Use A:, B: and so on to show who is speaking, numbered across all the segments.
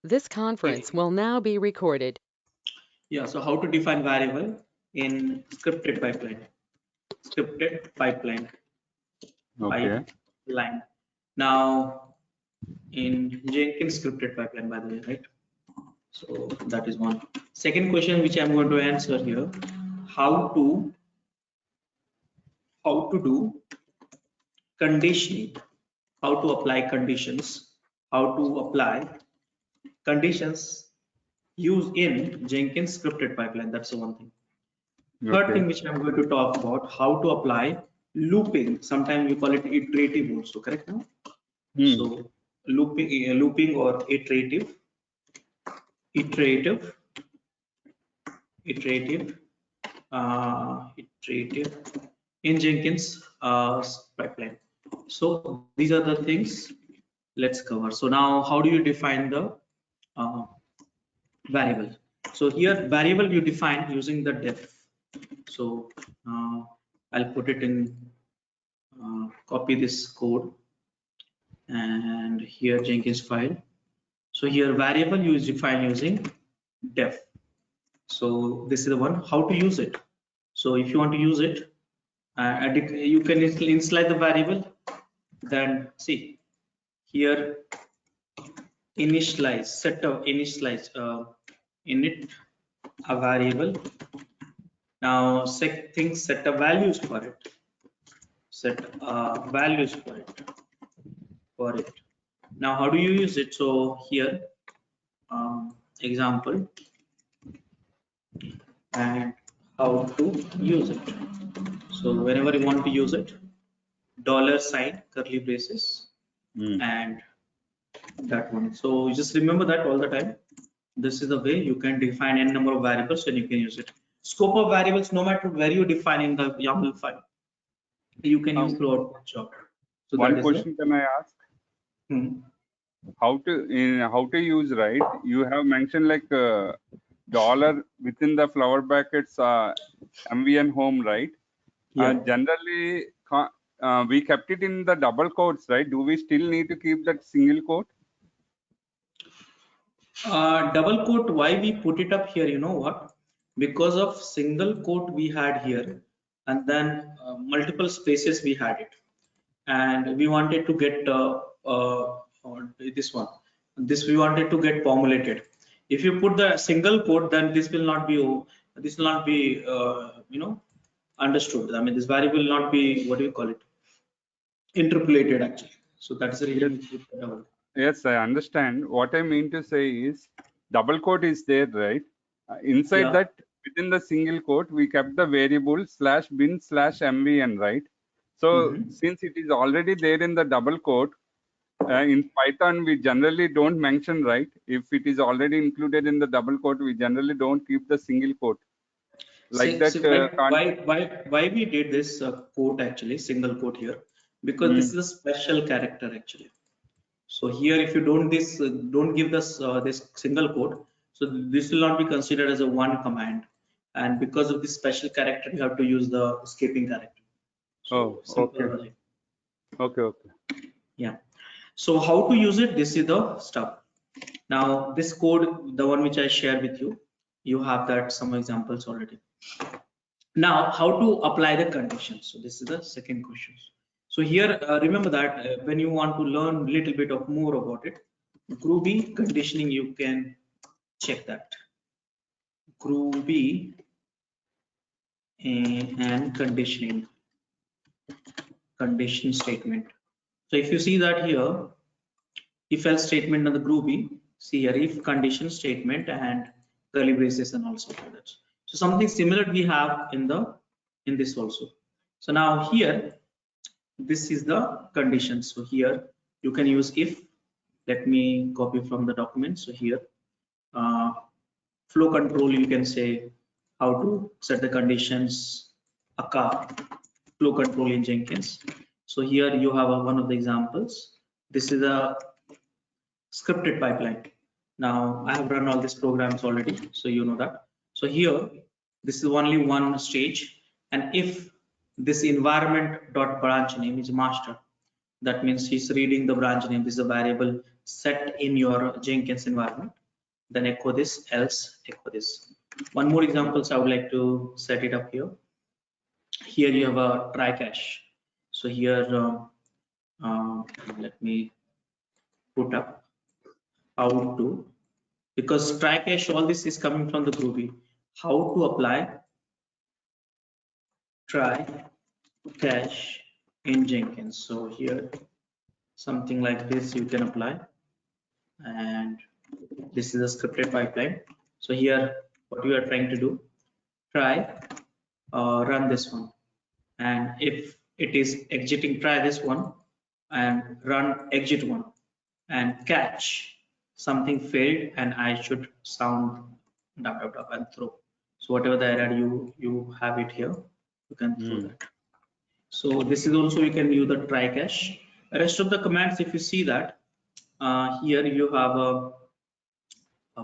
A: This conference will now be recorded.
B: Yeah, so how to define variable in scripted pipeline? Scripted pipeline.
C: Okay.
B: Pipeline. Now, in Jenkins scripted pipeline, by the way, right? So that is one. Second question which I'm going to answer here: how to do conditioning? How to apply conditions? How to apply conditions used in Jenkins scripted pipeline? That's the one thing. Third thing which I'm going to talk about, how to apply looping. Sometimes we call it iterative also, correct now? So looping or iterative in Jenkins pipeline. So these are the things let's cover. So now how do you define the variable? So here variable you define using the def. So I'll put it in, copy this code, and here Jenkins file. So here variable you define using def. So this is the one, how to use it. So if you want to use it, you can initialize the variable. Then see here, initialize, set a initialize init a variable. Now set a values for it. Set values for it. Now how do you use it? So here example and how to use it. So whenever you want to use it, $sign curly braces and that one. So just remember that all the time. This is the way you can define n number of variables and you can use it. Scope of variables, no matter where you define in the YAML file, you can use throughout the job. So
C: one question can I ask? How to use, right? You have mentioned like dollar within the flower brackets, MVN home, right?
B: Yeah.
C: Generally, we kept it in the double quotes, right? Do we still need to keep that single quote?
B: Double quote, why we put it up here, you know what? Because of single quote we had here, and then multiple spaces we had it, and we wanted to get this one. This we wanted to get formulated. If you put the single quote, then this will not be understood. I mean, this variable will not be, what do you call it, interpolated actually. So that's the reason we put the double.
C: Yes, I understand. What I mean to say is double quote is there, right? Inside that, within the single quote, we kept the variable /bin/mvn, right? So since it is already there in the double quote, in Python, we generally don't mention, right? If it is already included in the double quote, we generally don't keep the single quote. Like
B: why we did this quote actually, single quote here? Because this is a special character actually. So here, if you don't give this this single quote, so this will not be considered as a one command, and because of this special character, you have to use the escaping character. So,
C: okay.
B: Yeah. So how to use it? This is the stuff. Now this code, the one which I shared with you, you have that some examples already. Now how to apply the conditions? So this is the second question. So here, remember that when you want to learn a little bit of more about it, Groovy conditioning, you can check that. Groovy and condition statement. So if you see that here, if else statement on the Groovy, see here, if condition statement and curly braces and also that. So something similar we have in this also. So now here, this is the condition. So here you can use if. Let me copy from the document. So here, flow control, you can say how to set the conditions, flow control in Jenkins. So here you have one of the examples. This is a scripted pipeline. Now I have run all these programs already, so you know that. So here, this is only one stage, and if this environment dot branch name is master, that means he's reading the branch name. This is a variable set in your Jenkins environment, then echo this, else echo this. One more example, so I would like to set it up here. Here you have a try cache. So here, let me put up how to, because try cache, all this is coming from the Groovy. How to apply try cache in Jenkins. So here, something like this you can apply, and this is a scripted pipeline. So here, what you are trying to do, try run this one, and if it is exiting, try this one and run exit one and catch something failed, and I should sound dot dot dot and throw. So whatever the error you have it here, you can throw that. So this is also, you can use the try cache. Rest of the commands, if you see that here you have a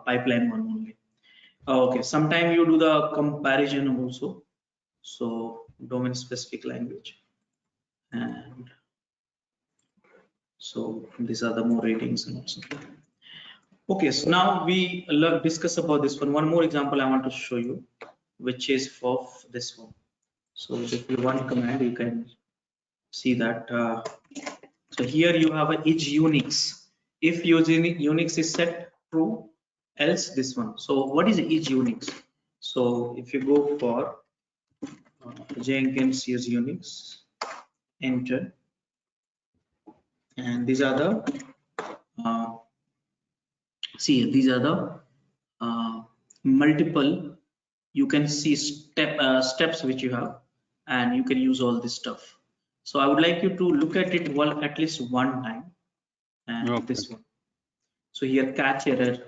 B: pipeline one only. Okay, sometime you do the comparison also. So domain specific language, and so these are the more ratings and also. Okay, so now we discuss about this one. One more example I want to show you, which is for this one. So if you run command, you can see that. So here you have a each Unix. If using Unix is set true, else this one. So what is each Unix? So if you go for Jenkins use Unix, enter, and these are the see, these are the multiple, you can see steps which you have, and you can use all this stuff. So I would like you to look at it at least one time, and
C: Okay.
B: this one. So here, catch error,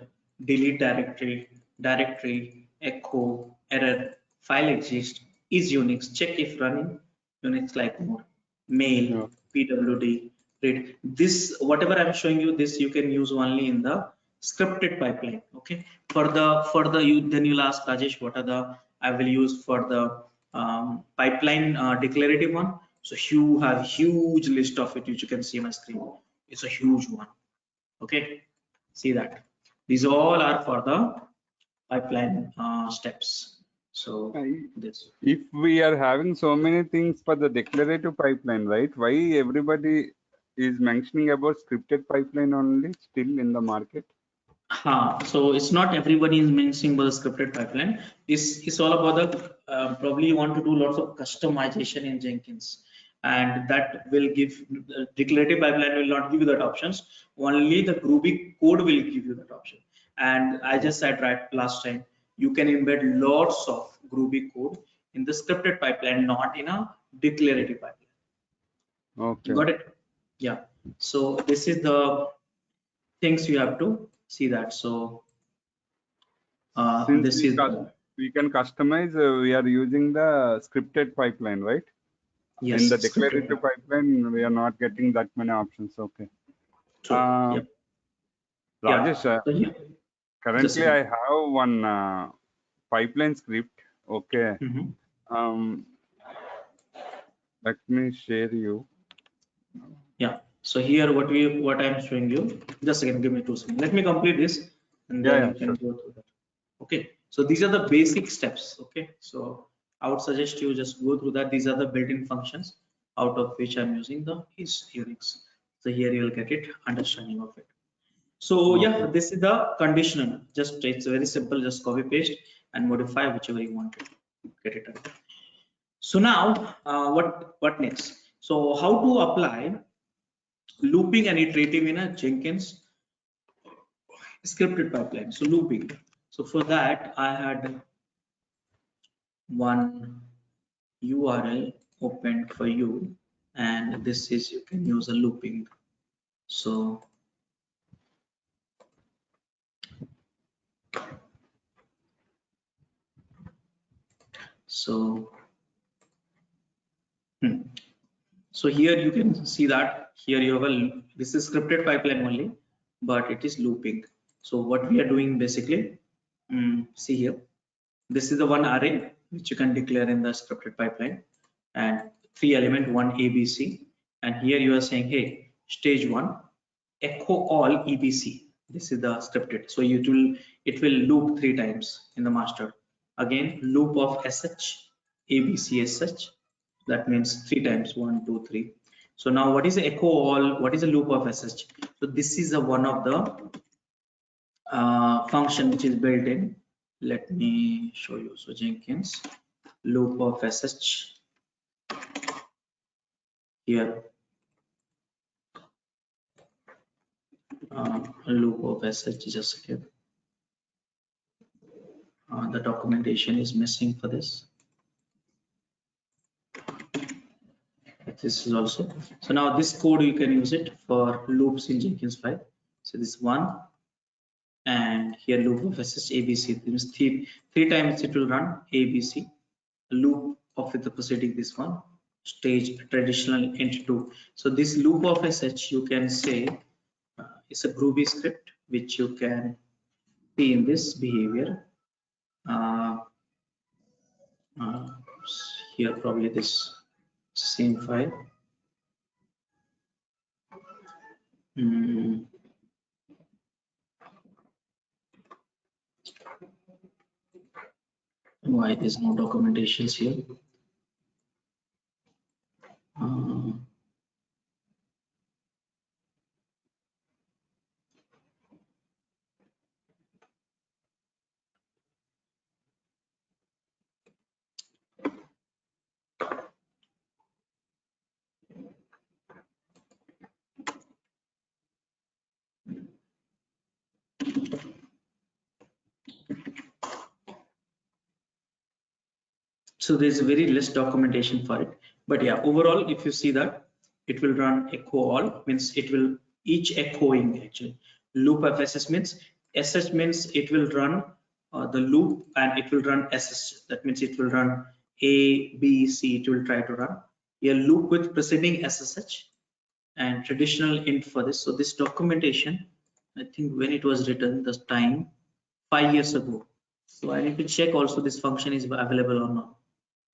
B: delete directory, echo error, file exists, is Unix, check if running, Unix like more, mail, pwd, read. This whatever I'm showing you, this you can use only in the scripted pipeline. Okay, for the you, then you'll ask Rajesh, what are the I will use for the pipeline declarative one. So you have huge list of it, which you can see on my screen. It's a huge one. Okay, see that these all are for the pipeline steps. So this,
C: if we are having so many things for the declarative pipeline, right? Why everybody is mentioning about scripted pipeline only still in the market?
B: so it's not everybody is mentioning about the scripted pipeline. It's all about the probably you want to do lots of customization in Jenkins, and that will give the declarative pipeline will not give you that options. Only the Groovy code will give you that option. And I just said right last time, you can embed lots of Groovy code in the scripted pipeline, not in a declarative pipeline.
C: Okay.
B: Got it? Yeah. So this is the things you have to see that. So
C: Since
B: this is
C: we can customize, we are using the scripted pipeline, right?
B: yes,
C: In the declarative pipeline, we are not getting that many options. Okay.
B: True. Yep.
C: Rajesh,
B: Yeah. So
C: currently I have one pipeline script. Okay. Let me share you.
B: Yeah. So here what I'm showing you, just again give me 2 seconds. Let me complete this, and then you can go through that. Okay. So these are the basic steps. Okay. So I would suggest you just go through that. These are the built-in functions out of which I'm using the is Unix. So here you'll get it, understanding of it. So yeah, this is the conditional. Just it's very simple. Just copy paste and modify whichever you want to get it done. So now what next? So how to apply looping and iterative in a Jenkins scripted pipeline? So looping. So for that I had one URL opened for you, and this is, you can use a looping. So so here you can see that here you have this is scripted pipeline only, but it is looping. So what we are doing basically, see here, this is the one array which you can declare in the scripted pipeline, and 3 element, one ABC, and here you are saying, hey, stage 1 echo all EBC. This is the scripted. So it will loop 3 times in the master. Again, loop of SH, ABC SH. That means 3 times, 1, 2, 3. So now what is echo all? What is a loop of SH? So this is one of the function which is built in. Let me show you. So Jenkins loop of SH here. Loop of SH, just here. The documentation is missing for this. This is also. So now this code you can use it for loops in Jenkins file. So this one, and here loop of SH ABC. Means three times it will run ABC. Loop of the proceeding this one. Stage traditional int 2. So this loop of SH you can say is a Groovy script which you can see in this behavior. Here probably this same file. Why there's no documentations here? So there's very less documentation for it, but yeah, overall if you see that it will run echo all, means it will each echoing actually. Loop of SS means it will run the loop and it will run SS. That means it will run A, B, C. It will try to run a loop with preceding SSH and traditional int for this. So this documentation, I think when it was written, the time 5 years ago. So I need to check also this function is available or not.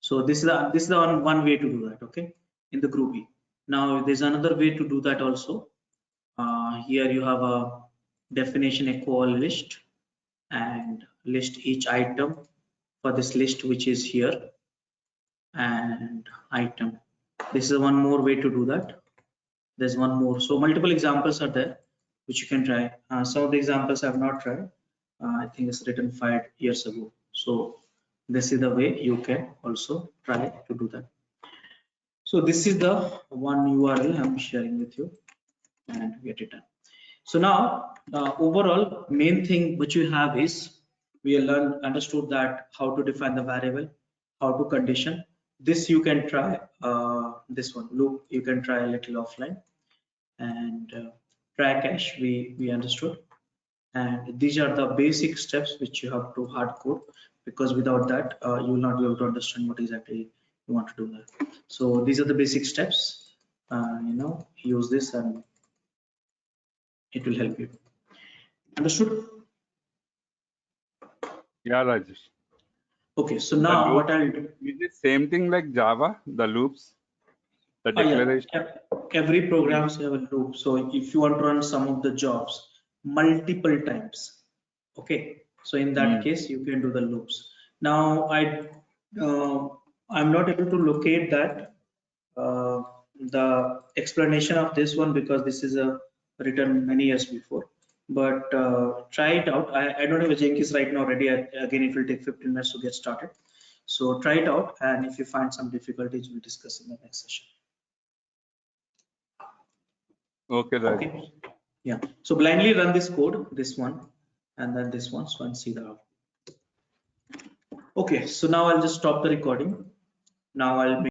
B: So this is the one way to do that, okay, in the Groovy. Now there's another way to do that also. Here you have a definition echo all list and list each item for this list which is here and item. This is one more way to do that. There's one more. So multiple examples are there which you can try. Some of the examples I have not tried. I think it's written 5 years ago. So this is the way you can also try to do that. So this is the one URL I'm sharing with you and get it done. So now overall main thing which you have is we understood that how to define the variable, how to condition. This you can try this one loop, you can try a little offline, and try cache we understood. And these are the basic steps which you have to hard code, because without that you will not be able to understand what exactly you want to do there. So these are the basic steps. Use this and it will help you. Understood?
C: Yeah, Rajesh.
B: Okay, so now what I'll do
C: is the same thing like Java, the loops, the declaration.
B: yeah. Every program have a loop. So if you want to run some of the jobs multiple times, okay, so in that case you can do the loops. Now I'm not able to locate that the explanation of this one, because this is written many years before, but try it out. I don't have a Jenkins right now ready. Again, it will take 15 minutes to get started, so try it out, and if you find some difficulties we'll discuss in the next session.
C: Okay, Rajesh.
B: Okay. Yeah, so blindly run this code, this one and then this one, so and see the output. Okay, so now I'll just stop the recording. Now I'll make